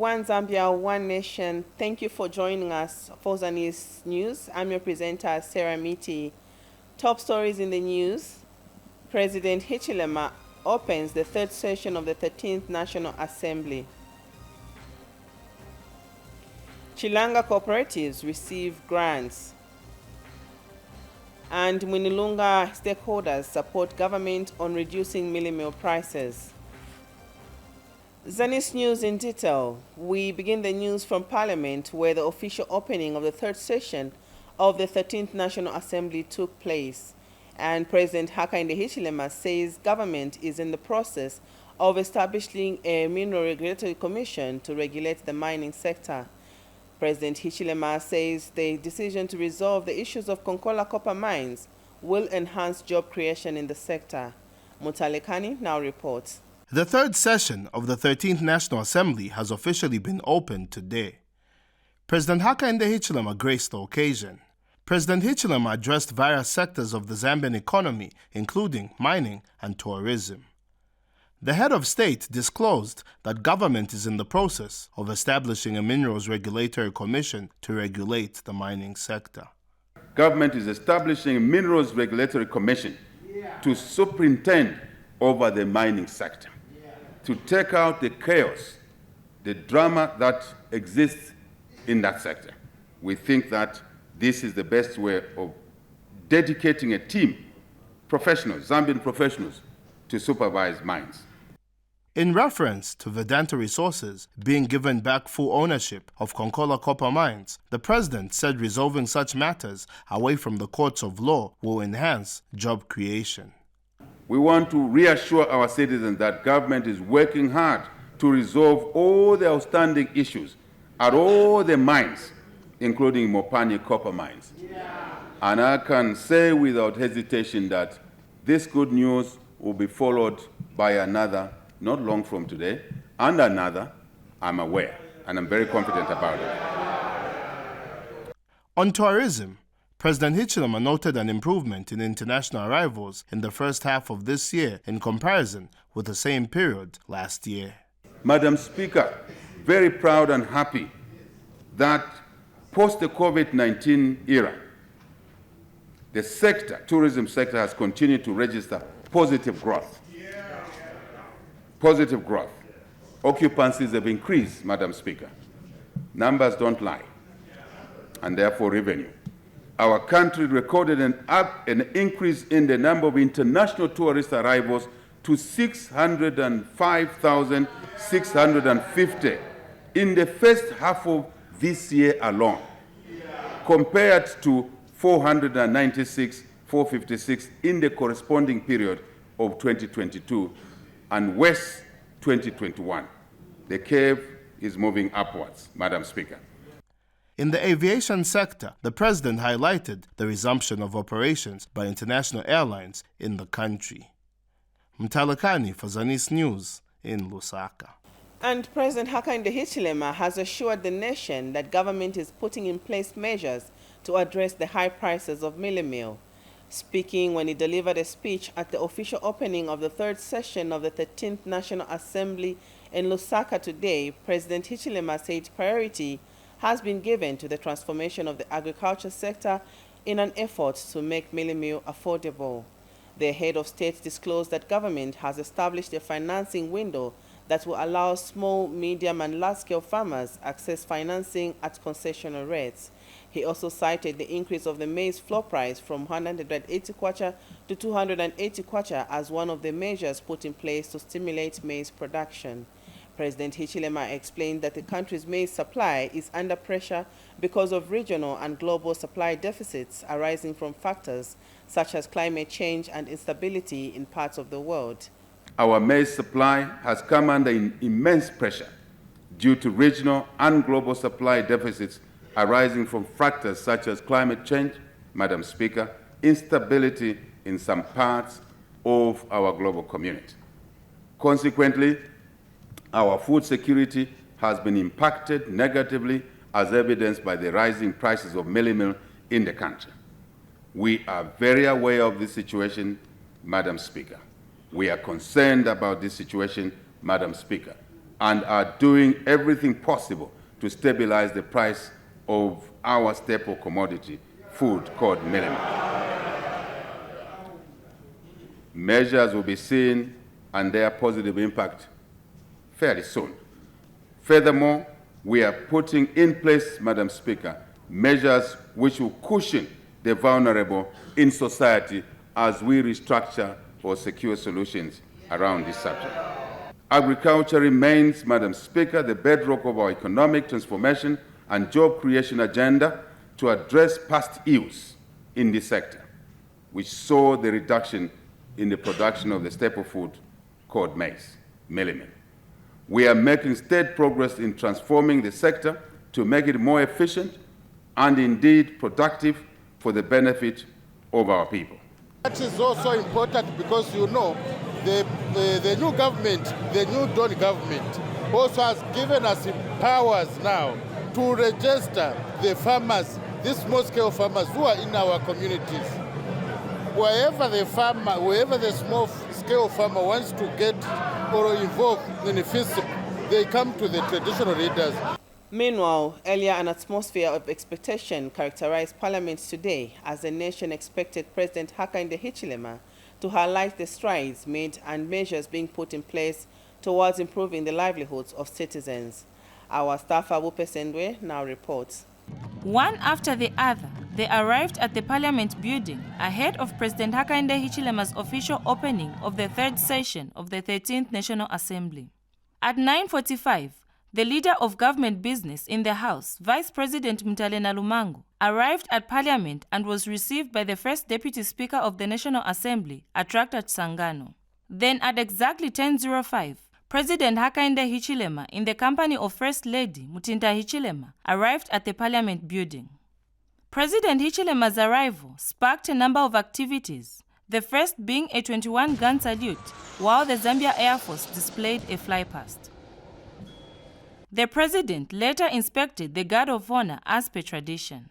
One Zambia, One Nation. Thank you for joining us for Zanis News. I'm your presenter, Sarah Miti. Top stories in the news. President Hichilema opens the third session of the 13th National Assembly. Chilanga cooperatives receive grants. And Mwinilunga stakeholders support government on reducing milling meal prices. Zanis News in detail. We begin the news from Parliament, where the official opening of the third session of the 13th National Assembly took place. And President Hakainde Hichilema says government is in the process of establishing a mineral regulatory commission to regulate the mining sector. President Hichilema says the decision to resolve the issues of Konkola copper mines will enhance job creation in the sector. Mutalekani now reports. The third session of the 13th National Assembly has officially been opened today. President Hakainde Hichilema graced the occasion. President Hichilema addressed various sectors of the Zambian economy, including mining and tourism. The head of state disclosed that government is in the process of establishing a minerals regulatory commission to regulate the mining sector. Government is establishing a minerals regulatory commission to superintend over the mining sector, to take out the chaos, the drama that exists in that sector. We think that this is the best way of dedicating a team, professionals, Zambian professionals, to supervise mines. In reference to Vedanta Resources being given back full ownership of Konkola copper mines, the president said resolving such matters away from the courts of law will enhance job creation. We want to reassure our citizens that government is working hard to resolve all the outstanding issues at all the mines, including Mopani copper mines. And I can say without hesitation that this good news will be followed by another not long from today, and another, I'm aware, and I'm very confident about it. On tourism, President Hichilema noted an improvement in international arrivals in the first half of this year in comparison with the same period last year. Madam Speaker, very proud and happy that post the COVID-19 era, the tourism sector has continued to register positive growth. Positive growth. Occupancies have increased, Madam Speaker. Numbers don't lie, and therefore revenue. Our country recorded an increase in the number of international tourist arrivals to 605,650 in the first half of this year alone, compared to 456 in the corresponding period of 2022 and West 2021. The curve is moving upwards, Madam Speaker. In the aviation sector, the president highlighted the resumption of operations by international airlines in the country. Mtalakani for Zanis News in Lusaka. And President Hakainde Hichilema has assured the nation that government is putting in place measures to address the high prices of milling meal. Speaking when he delivered a speech at the official opening of the third session of the 13th National Assembly in Lusaka today, President Hichilema said priority has been given to the transformation of the agriculture sector in an effort to make milling meal affordable. The head of state disclosed that government has established a financing window that will allow small, medium, and large-scale farmers access financing at concessional rates. He also cited the increase of the maize floor price from 180 kwacha to 280 kwacha as one of the measures put in place to stimulate maize production. President Hichilema explained that the country's maize supply is under pressure because of regional and global supply deficits arising from factors such as climate change and instability in parts of the world. Our maize supply has come under immense pressure due to regional and global supply deficits arising from factors such as climate change, Madam Speaker, instability in some parts of our global community. Consequently, our food security has been impacted negatively as evidenced by the rising prices of milling meal in the country. We are very aware of this situation, Madam Speaker. We are concerned about this situation, Madam Speaker, and are doing everything possible to stabilize the price of our staple commodity, food called melamine. Measures will be seen and their positive impact fairly soon. Furthermore, we are putting in place, Madam Speaker, measures which will cushion the vulnerable in society as we restructure or secure solutions around this subject. Agriculture remains, Madam Speaker, the bedrock of our economic transformation and job creation agenda to address past ills in this sector, which saw the reduction in the production of the staple food called maize, melamine. We are making steady progress in transforming the sector to make it more efficient and indeed productive for the benefit of our people. That is also important because, you know, the new government, the new Dawn government, also has given us powers now to register the farmers, these small-scale farmers who are in our communities. Wherever the small-scale farmer wants to get or involve in the FISP, they come to the traditional leaders. Meanwhile, earlier an atmosphere of expectation characterized Parliament today as the nation expected President Hakainde Hichilema to highlight the strides made and measures being put in place towards improving the livelihoods of citizens. Our staffer Wupe Sendwe now reports. One after the other, they arrived at the Parliament building ahead of President Hakainde Hichilema's official opening of the third session of the 13th National Assembly. At 9:45, the leader of government business in the House, Vice President Mtalena Lumango, arrived at Parliament and was received by the First Deputy Speaker of the National Assembly, Attractor Sangano. Then at exactly 10:05, President Hakainde Hichilema, in the company of First Lady Mutinta Hichilema, arrived at the Parliament building. President Hichilema's arrival sparked a number of activities, the first being a 21-gun salute, while the Zambia Air Force displayed a flypast. The president later inspected the guard of honor as per tradition.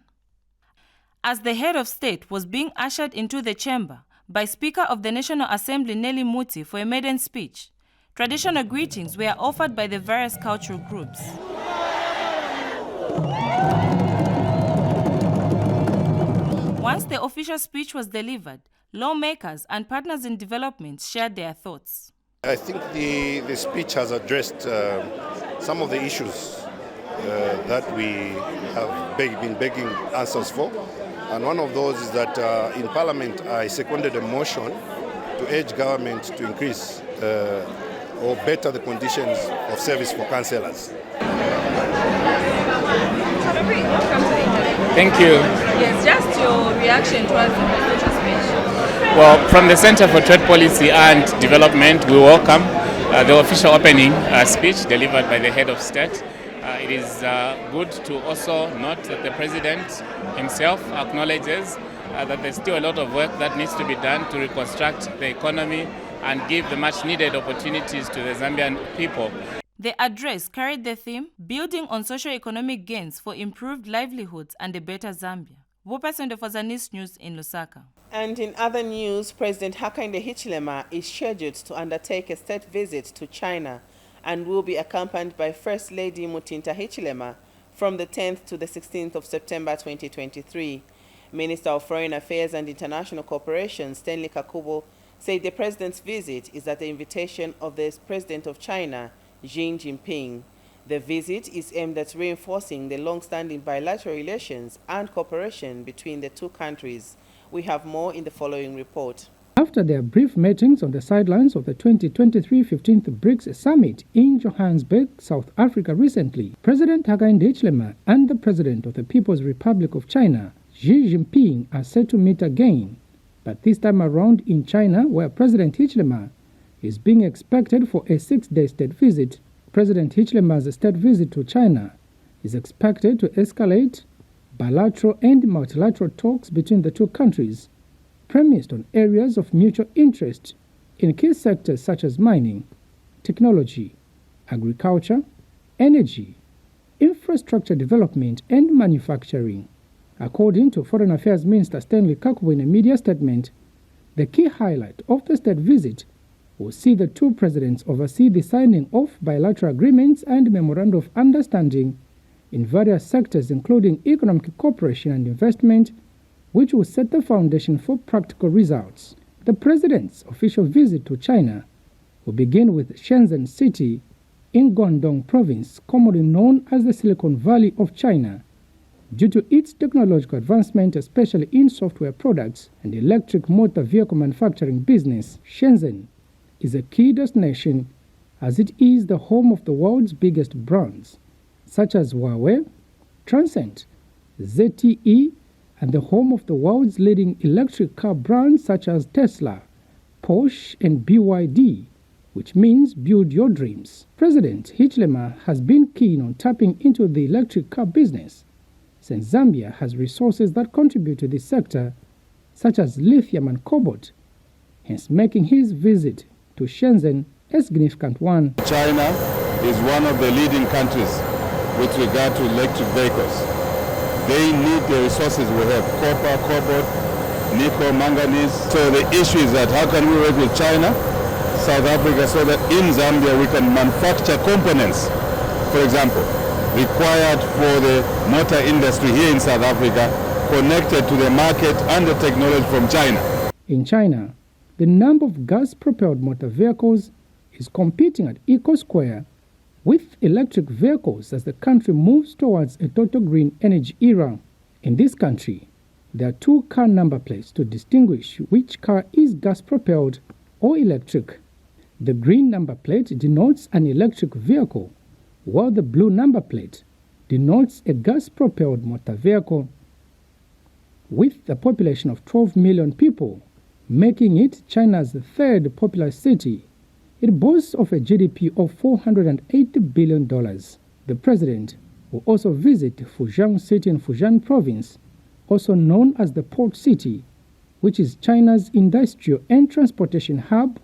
As the head of state was being ushered into the chamber by Speaker of the National Assembly Nelly Muti for a maiden speech, traditional greetings were offered by the various cultural groups. Once the official speech was delivered, lawmakers and partners in development shared their thoughts. I think the speech has addressed some of the issues that we have been begging answers for. And one of those is that in Parliament I seconded a motion to urge government to increase or better the conditions of service for councillors. Thank you. Yes, just your reaction towards the presidential speech. Well, from the Center for Trade Policy and Development, we welcome the official opening speech delivered by the head of state. It is good to also note that the president himself acknowledges that there's still a lot of work that needs to be done to reconstruct the economy and give the much needed opportunities to the Zambian people. The address carried the theme, Building on Socio-Economic Gains for Improved Livelihoods and a Better Zambia. Wupe Sendwe for Zanis News in Lusaka. And in other news, President Hakainde Hichilema is scheduled to undertake a state visit to China and will be accompanied by First Lady Mutinta Hichilema from the 10th to the 16th of September 2023. Minister of Foreign Affairs and International Cooperation, Stanley Kakubo, said the president's visit is at the invitation of the President of China, Xi Jinping. The visit is aimed at reinforcing the long-standing bilateral relations and cooperation between the two countries. We have more in the following report. After their brief meetings on the sidelines of the 2023 15th BRICS Summit in Johannesburg, South Africa recently, President Hakainde Hichilema and the President of the People's Republic of China, Xi Jinping, are set to meet again, but this time around in China, where President Hichilema is being expected for a 6-day state visit. President Hichilema's state visit to China is expected to escalate bilateral and multilateral talks between the two countries, premised on areas of mutual interest in key sectors such as mining, technology, agriculture, energy, infrastructure development, and manufacturing. According to Foreign Affairs Minister Stanley Kakubo in a media statement, the key highlight of the state visit will see the two presidents oversee the signing of bilateral agreements and memorandum of understanding in various sectors, including economic cooperation and investment, which will set the foundation for practical results. The president's official visit to China will begin with Shenzhen City in Guangdong Province, commonly known as the Silicon Valley of China, due to its technological advancement, especially in software products and electric motor vehicle manufacturing business. Shenzhen is a key destination as it is the home of the world's biggest brands, such as Huawei, Transcend, ZTE, and the home of the world's leading electric car brands such as Tesla, Porsche, and BYD, which means build your dreams. President Hichilema has been keen on tapping into the electric car business, since Zambia has resources that contribute to this sector, such as lithium and cobalt, hence making his visit to Shenzhen a significant one. China is one of the leading countries with regard to electric vehicles. They need the resources we have: copper, cobalt, nickel, manganese. So the issue is that how can we work with China, South Africa, so that in Zambia we can manufacture components, for example, required for the motor industry here in South Africa, connected to the market and the technology from China. In China, the number of gas-propelled motor vehicles is competing at equal square with electric vehicles as the country moves towards a total green energy era. In this country, there are two car number plates to distinguish which car is gas-propelled or electric. The green number plate denotes an electric vehicle, while the blue number plate denotes a gas-propelled motor vehicle. With a population of 12 million people, making it China's third populous city, it boasts of a GDP of $480 billion. The president will also visit Fujian City in Fujian Province, also known as the Port City, which is China's industrial and transportation hub,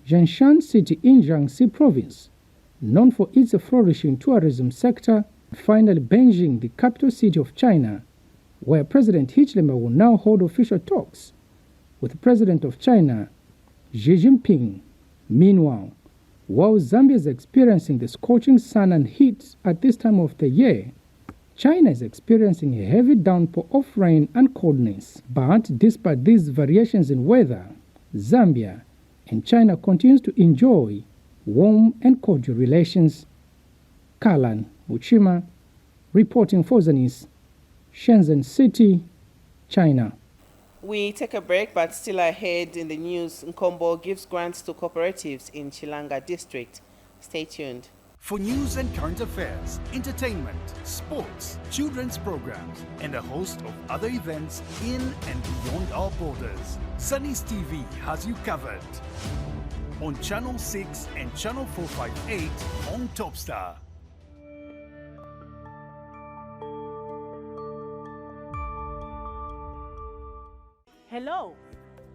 Zhongshan City in Jiangxi Province, known for its flourishing tourism sector, finally Beijing, the capital city of China, where President Hichilema will now hold official talks with the President of China, Xi Jinping. Meanwhile, while Zambia is experiencing the scorching sun and heat at this time of the year, China is experiencing a heavy downpour of rain and coldness. But despite these variations in weather, Zambia and China continues to enjoy warm and cordial relations. Kalan Uchima, reporting for Zanis, Shenzhen City, China. We take a break, but still ahead in the news, Nkombo gives grants to cooperatives in Chilanga district. Stay tuned. For news and current affairs, entertainment, sports, children's programs, and a host of other events in and beyond our borders, Zanis TV has you covered. On Channel 6 and Channel 458 on Topstar. Hello,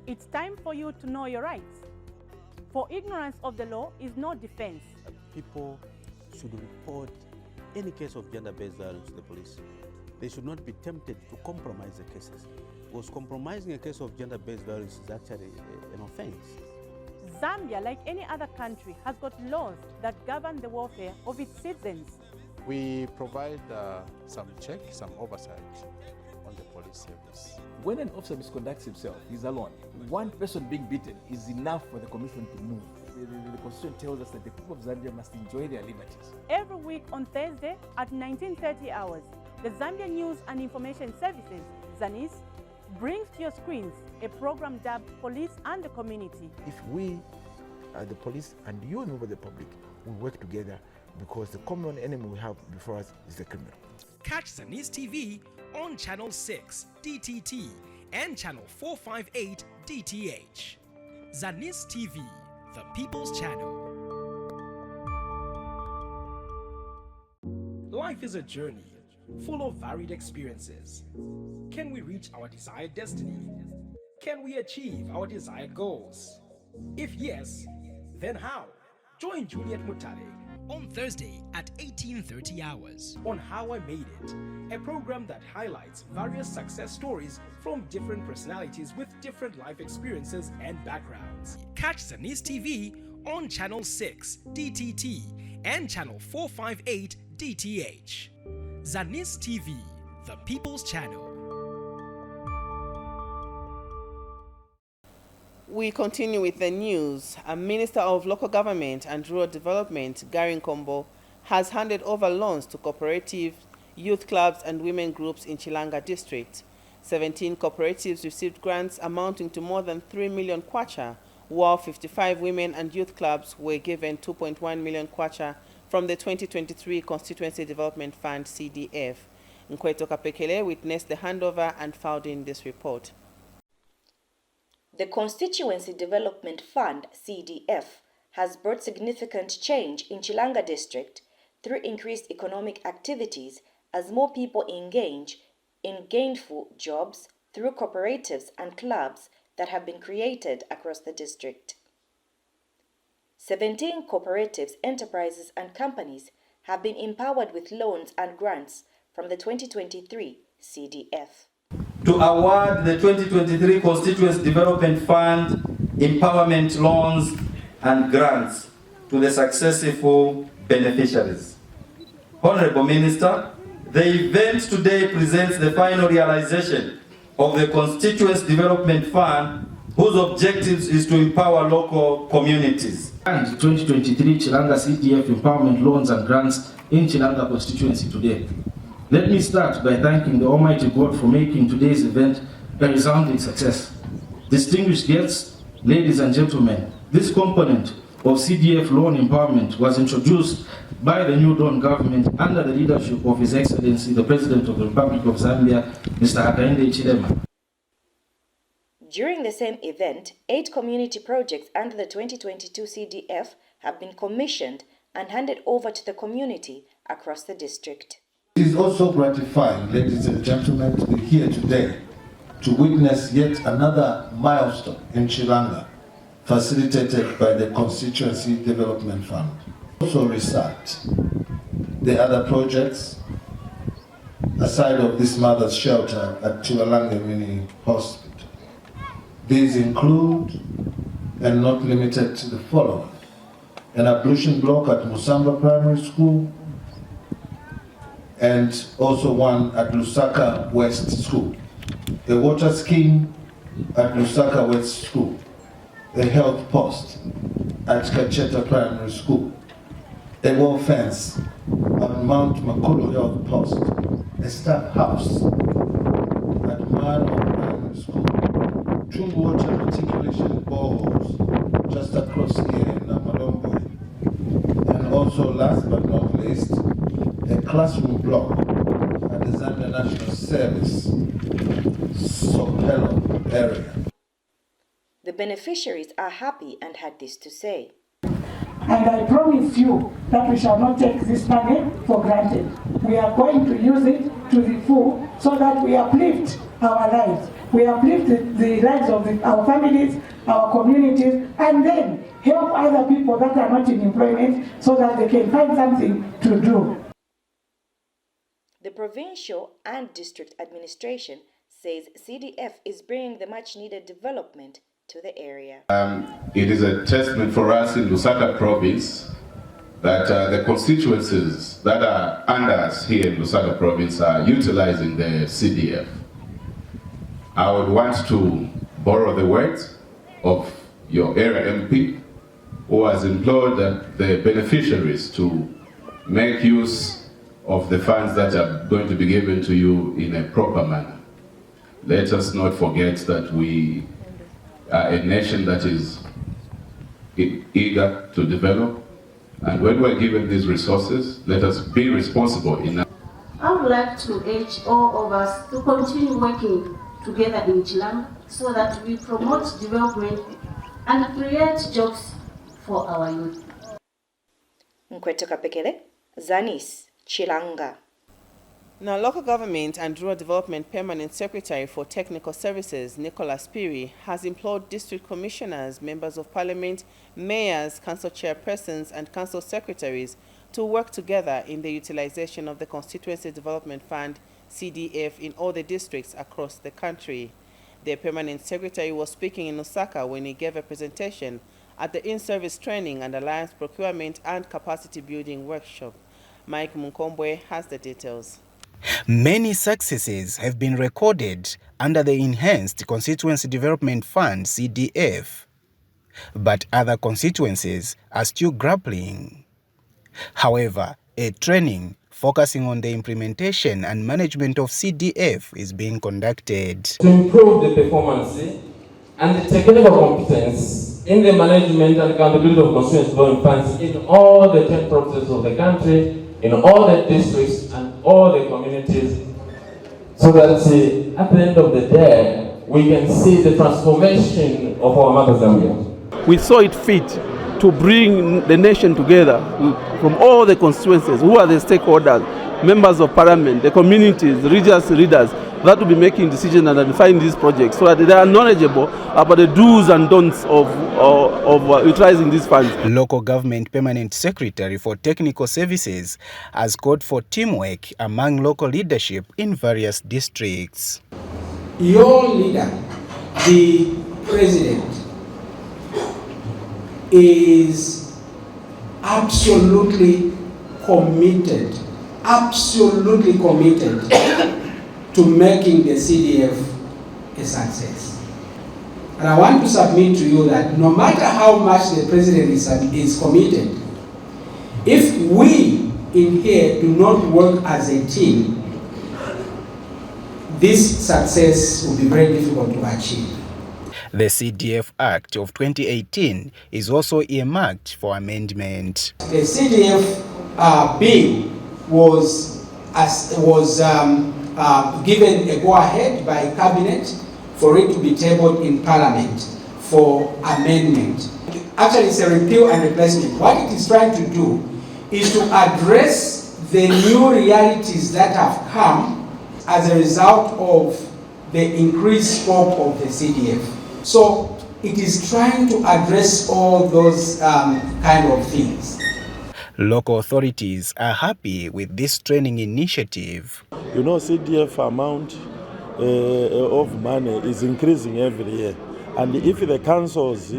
it's time for you to know your rights. For ignorance of the law is no defense. People should report any case of gender-based violence to the police. They should not be tempted to compromise the cases, because compromising a case of gender-based violence is actually an offense. Zambia, like any other country, has got laws that govern the welfare of its citizens. We provide some check, some oversight on the police service. When an officer misconducts himself, he's alone. One person being beaten is enough for the commission to move. The Constitution tells us that the people of Zambia must enjoy their liberties. Every week on Thursday at 19:30 hours, the Zambia News and Information Services, Zanis, brings to your screens a program dubbed Police and the Community. If we, the police, and you, a member of the public, will work together, because the common enemy we have before us is the criminal. Catch Zanis TV on Channel 6 DTT and Channel 458 DTH. Zanis TV, the People's Channel. Life is a journey full of varied experiences. Can we reach our desired destiny? Can we achieve our desired goals? If yes, then how? Join Juliet Mutale on Thursday at 18:30 hours on How I Made It, a program that highlights various success stories from different personalities with different life experiences and backgrounds. Catch Zanis TV on Channel 6 DTT and Channel 458 DTH. Zanis TV, the People's Channel. We continue with the news. A Minister of Local Government and Rural Development, Gary Nkombo, has handed over loans to cooperatives, youth clubs and women groups in Chilanga District. 17 cooperatives received grants amounting to more than 3 million kwacha, while 55 women and youth clubs were given 2.1 million kwacha from the 2023 Constituency Development Fund, CDF. Nkweto Kapekele witnessed the handover and filed in this report. The Constituency Development Fund, CDF, has brought significant change in Chilanga District through increased economic activities as more people engage in gainful jobs through cooperatives and clubs that have been created across the district. 17 cooperatives, enterprises and companies have been empowered with loans and grants from the 2023 CDF. To award the 2023 Constituency Development Fund empowerment loans and grants to the successful beneficiaries. Honorable Minister, the event today presents the final realization of the Constituency Development Fund, whose objectives is to empower local communities. And 2023 Chilanga CDF Empowerment Loans and Grants in Chilanga constituency today. Let me start by thanking the Almighty God for making today's event a resounding success. Distinguished guests, ladies and gentlemen, this component of CDF loan empowerment was introduced by the New Dawn government under the leadership of His Excellency, the President of the Republic of Zambia, Mr. Hakainde Hichilema. During the same event, 8 community projects under the 2022 CDF have been commissioned and handed over to the community across the district. It is also gratifying, ladies and gentlemen, to be here today to witness yet another milestone in Chilanga, facilitated by the Constituency Development Fund. Also recite the other projects aside of this mother's shelter at Chilalanga Mini Hospital. These include, and not limited to, the following: an ablution block at Musamba Primary School, and also one at Lusaka West School, a water scheme at Lusaka West School, a health post at Kacheta Primary School, a wall fence at Mount Makolo Health Post, a staff house at Mano Primary School, Chungu water reticulation boreholes just across here in Namalombo, and also, last but not least, a classroom block at the Zambia National Service, Sopelo area. The beneficiaries are happy and had this to say. And I promise you that we shall not take this money for granted. We are going to use it to the full so that we uplift our lives. We uplift the lives of our families, our communities, and then help other people that are not in employment so that they can find something to do. The provincial and district administration says CDF is bringing the much-needed development to the area. It is a testament for us in Lusaka province that the constituencies that are under us here in Lusaka province are utilizing the CDF. I would want to borrow the words of your area MP, who has implored the beneficiaries to make use of the funds that are going to be given to you in a proper manner. Let us not forget that we are a nation that is eager to develop, and when we're given these resources, let us be responsible enough. I would like to urge all of us to continue working together in Chilanga so that we promote development and create jobs for our youth. Nkweto Kapekele, Zanis, Chilanga. Now, Local Government and Rural Development Permanent Secretary for Technical Services, Nicholas Piri, has implored district commissioners, members of parliament, mayors, council chairpersons, and council secretaries to work together in the utilization of the Constituency Development Fund, CDF, in all the districts across the country. The permanent secretary was speaking in Osaka when he gave a presentation at the In-Service Training and Alliance Procurement and Capacity Building Workshop. Mike Munkombwe has the details. Many successes have been recorded under the Enhanced Constituency Development Fund, CDF, but other constituencies are still grappling. However, a training focusing on the implementation and management of CDF is being conducted. To improve the performance and the technical competence in the management and accountability of constituency development funds in all the 10 provinces of the country, in all the districts and all the communities, so that at the end of the day, we can see the transformation of our mother Zambia. We saw it fit to bring the nation together from all the constituencies, who are the stakeholders, members of parliament, the communities, religious leaders, that will be making decisions and identifying these projects so that they are knowledgeable about the do's and don'ts of utilizing these funds. Local Government Permanent Secretary for Technical Services has called for teamwork among local leadership in various districts. Your leader, the president, is absolutely committed to making the CDF a success. And I want to submit to you that no matter how much the president is committed, if we in here do not work as a team, this success will be very difficult to achieve. The CDF Act of 2018 is also earmarked for amendment. The CDF bill was given a go-ahead by Cabinet for it to be tabled in Parliament for amendment. Actually, it's a repeal and replacement. What it is trying to do is to address the new realities that have come as a result of the increased scope of the CDF. So it is trying to address all those kind of things. Local authorities are happy with this training initiative. You know, CDF amount of money is increasing every year. And if the councils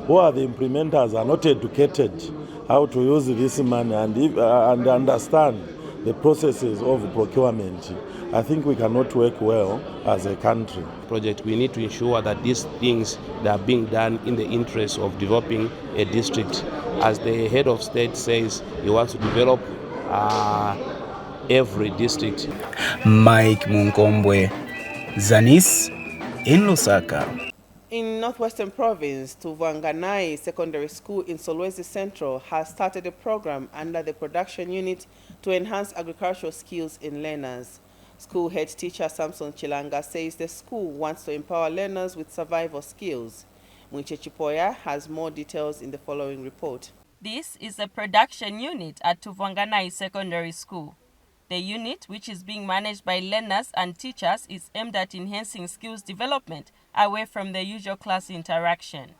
who are the implementers are not educated how to use this money and understand the processes of procurement, I think we cannot work well as a country. We need to ensure that these things that are being done in the interest of developing a district. As the head of state says, he wants to develop every district. Mike Munkombwe, Zanis in Lusaka. In Northwestern Province, Tuvanganai Secondary School in Solwezi Central has started a program under the production unit to enhance agricultural skills in learners. School head teacher Samson Chilanga says the school wants to empower learners with survival skills. Mwiche Chipoya has more details in the following report. This is the production unit at Tuvanganai Secondary School. The unit, which is being managed by learners and teachers, is aimed at enhancing skills development away from the usual class interaction.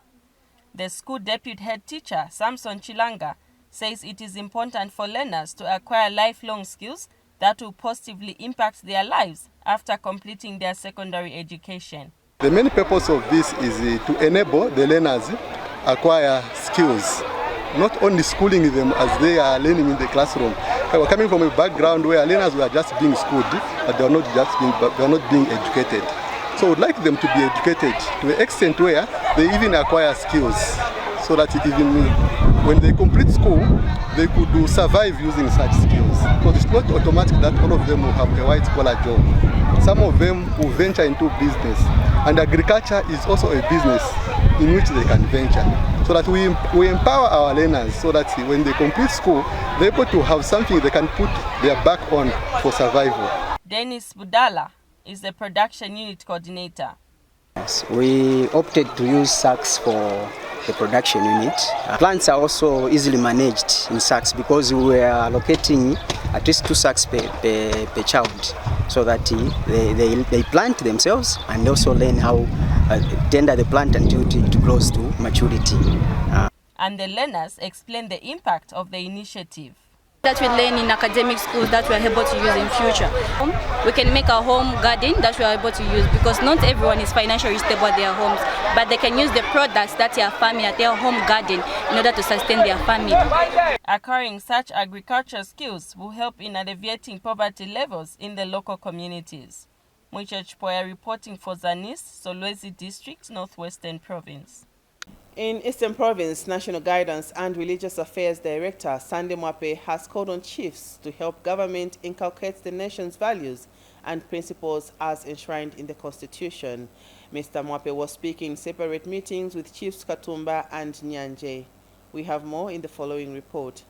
The school deputy head teacher, Samson Chilanga, says it is important for learners to acquire lifelong skills that will positively impact their lives after completing their secondary education. The main purpose of this is to enable the learners acquire skills, not only schooling them as they are learning in the classroom. We're coming from a background where learners were just being schooled, but they are not being educated. So I would like them to be educated to the extent where they even acquire skills, so that even when they complete school, they could survive using such skills. Because it's not automatic that all of them will have a white-collar job. Some of them will venture into business, and agriculture is also a business in which they can venture. So that we empower our learners so that when they complete school, they're able to have something they can put their back on for survival. Dennis Budala is the production unit coordinator. We opted to use sacks for the production unit. Plants are also easily managed in sacks because we are allocating at least 2 sacks per child, so that they plant themselves and also learn how tender the plant until it grows to maturity. And the learners explain the impact of the initiative. That we learn in academic schools that we are able to use in future. We can make a home garden that we are able to use, because not everyone is financially stable at their homes, but they can use the products that they are farming at their home garden in order to sustain their family. Acquiring such agricultural skills will help in alleviating poverty levels in the local communities. Mwiche Chipoya reporting for Zanis, Solwezi District, Northwestern Province. In Eastern Province, National Guidance and Religious Affairs Director Sande Mwape has called on chiefs to help government inculcate the nation's values and principles as enshrined in the Constitution. Mr. Mwape was speaking in separate meetings with Chiefs Katumba and Nyanje. We have more in the following report.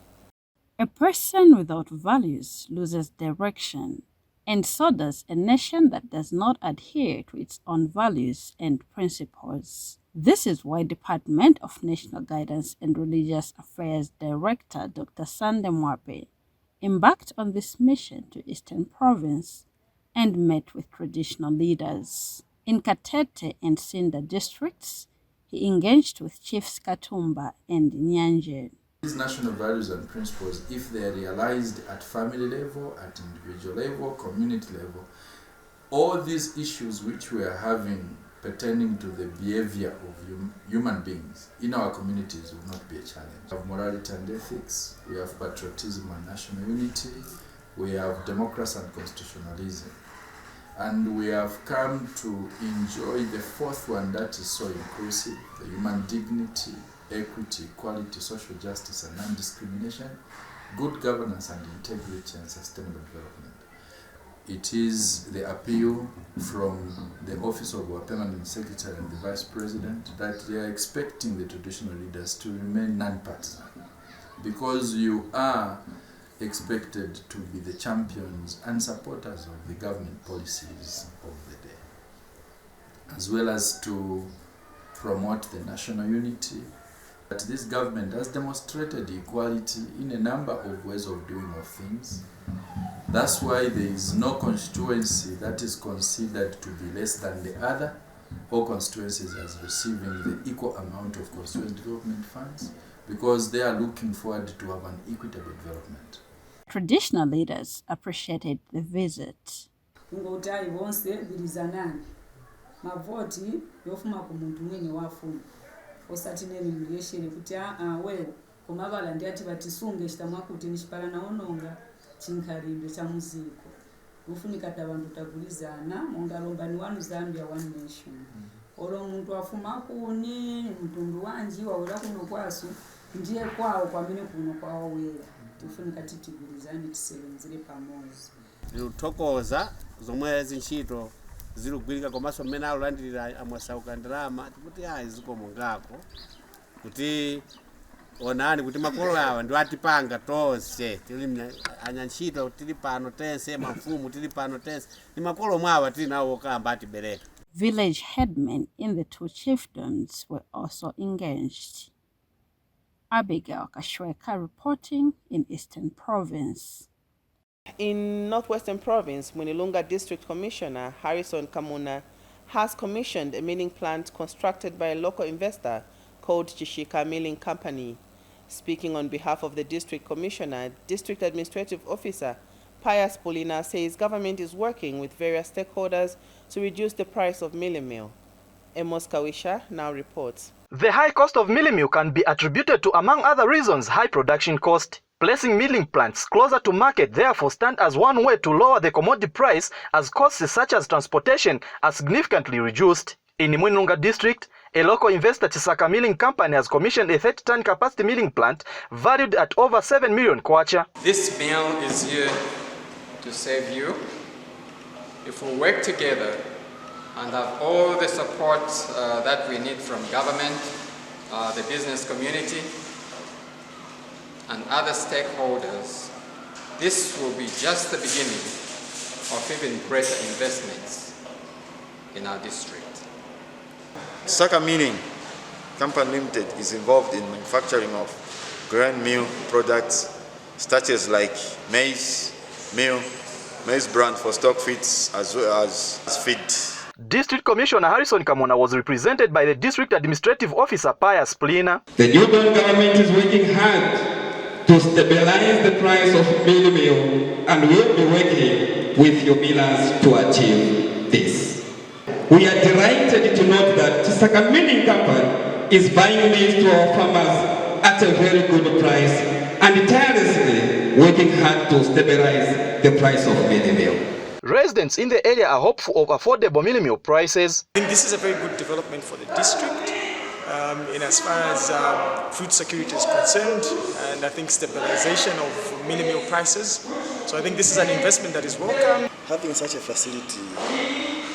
A person without values loses direction, and so does a nation that does not adhere to its own values and principles. This is why Department of National Guidance and Religious Affairs Director Dr. Sande Mwape embarked on this mission to Eastern Province and met with traditional leaders. In Katete and Sinda districts, he engaged with Chiefs Katumba and Nyanje. These national values and principles, if they are realized at family level, at individual level, community level, all these issues which we are having pertaining to the behavior of human beings in our communities will not be a challenge. We have morality and ethics, we have patriotism and national unity, we have democracy and constitutionalism. And we have come to enjoy the fourth one that is so inclusive, the human dignity, equity, equality, social justice and non-discrimination, good governance and integrity and sustainable development. It is the appeal from the Office of our Permanent Secretary and the Vice President that they are expecting the traditional leaders to remain non-partisan, because you are expected to be the champions and supporters of the government policies of the day, as well as to promote the national unity. That this government has demonstrated equality in a number of ways of doing of things. That's why there is no constituency that is considered to be less than the other. All constituencies are receiving the equal amount of constituency development funds, because they are looking forward to have an equitable development. Traditional leaders appreciated the visit. Osatineni mliyeshere kuti wewe kumabala ndiati vatisunge chitamwakuti nishipala naononga chinkarimbe cha muziko ufunika tabantu tagulizana mungarombani wanu Zambia one nation olo muntu afuma kuni mtundu wanji wawela kuno kwasu ndiye kwawo kwamene kuno kwawo wera ufunika titigulizani tisebenzere pamoja uthokoza zomwe zinchito zilugwirika komanso mmene alulandirira amwasauka ndalama kuti zikomo ngako kuti onani kuti makolo awa ndi atipanga tonse tili anyantchito tili pano tense mafumu tili pano tense ni makolo mwawa tili nawo okamba atibereka. Village headmen in the two chiefdoms were also engaged. Abigail Kashweka reporting in Eastern Province. In Northwestern Province, Mwinilunga District Commissioner Harrison Kamuna has commissioned a milling plant constructed by a local investor called Chishika Milling Company. Speaking on behalf of the District Commissioner, District Administrative Officer Pius Polina says government is working with various stakeholders to reduce the price of milling meal. Amos Kawisha now reports. The high cost of milling meal can be attributed to, among other reasons, high production cost. Placing milling plants closer to market therefore stand as one way to lower the commodity price, as costs such as transportation are significantly reduced. In Mwinilunga District, a local investor, Chisaka Milling Company, has commissioned a 30-ton capacity milling plant valued at over 7 million kwacha. This mill is here to save you. If we work together and have all the support that we need from government, the business community, and other stakeholders, this will be just the beginning of even greater investments in our district. Saka Milling Company Limited is involved in manufacturing of grain meal products such as like maize meal, maize bran for stock feeds, as well as feed. District Commissioner Harrison Kamona was represented by the District Administrative Officer Pius Plina. The new government is working hard to stabilize the price of mealie meal, and will be working with your millers to achieve this. We are delighted to note that Tisaka Milling Company is buying maize to our farmers at a very good price and tirelessly working hard to stabilize the price of mealie meal. Residents in the area are hopeful of affordable mealie meal prices. I think this is a very good development for the district in as far as food security is concerned, and I think stabilization of mealie meal prices. So I think this is an investment that is welcome. Having such a facility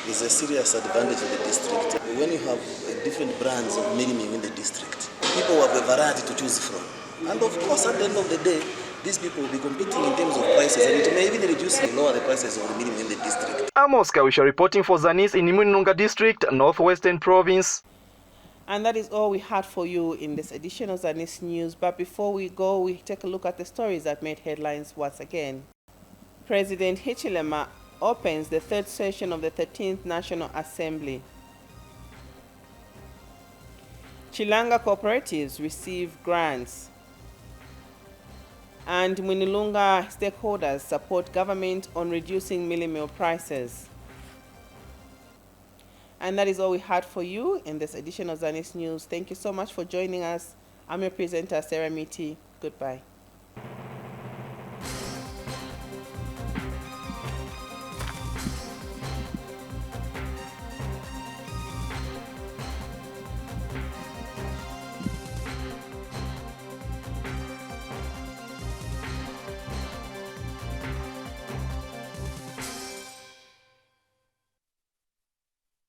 is a serious advantage of the district. When you have different brands of mealie meal in the district, people have a variety to choose from. And of course, at the end of the day, these people will be competing in terms of prices, and it may even reduce and lower the prices of the mealie meal in the district. Amos Kawisha reporting for Zanis in Imununga District, Northwestern Province. And that is all we had for you in this edition of Zanis News. But before we go, we take a look at the stories that made headlines once again. President Hichilema opens the third session of the 13th National Assembly. Chilanga cooperatives receive grants. And Mwinilunga stakeholders support government on reducing mealie meal prices. And that is all we had for you in this edition of Zanis News. Thank you so much for joining us. I'm your presenter, Sarah Miti. Goodbye.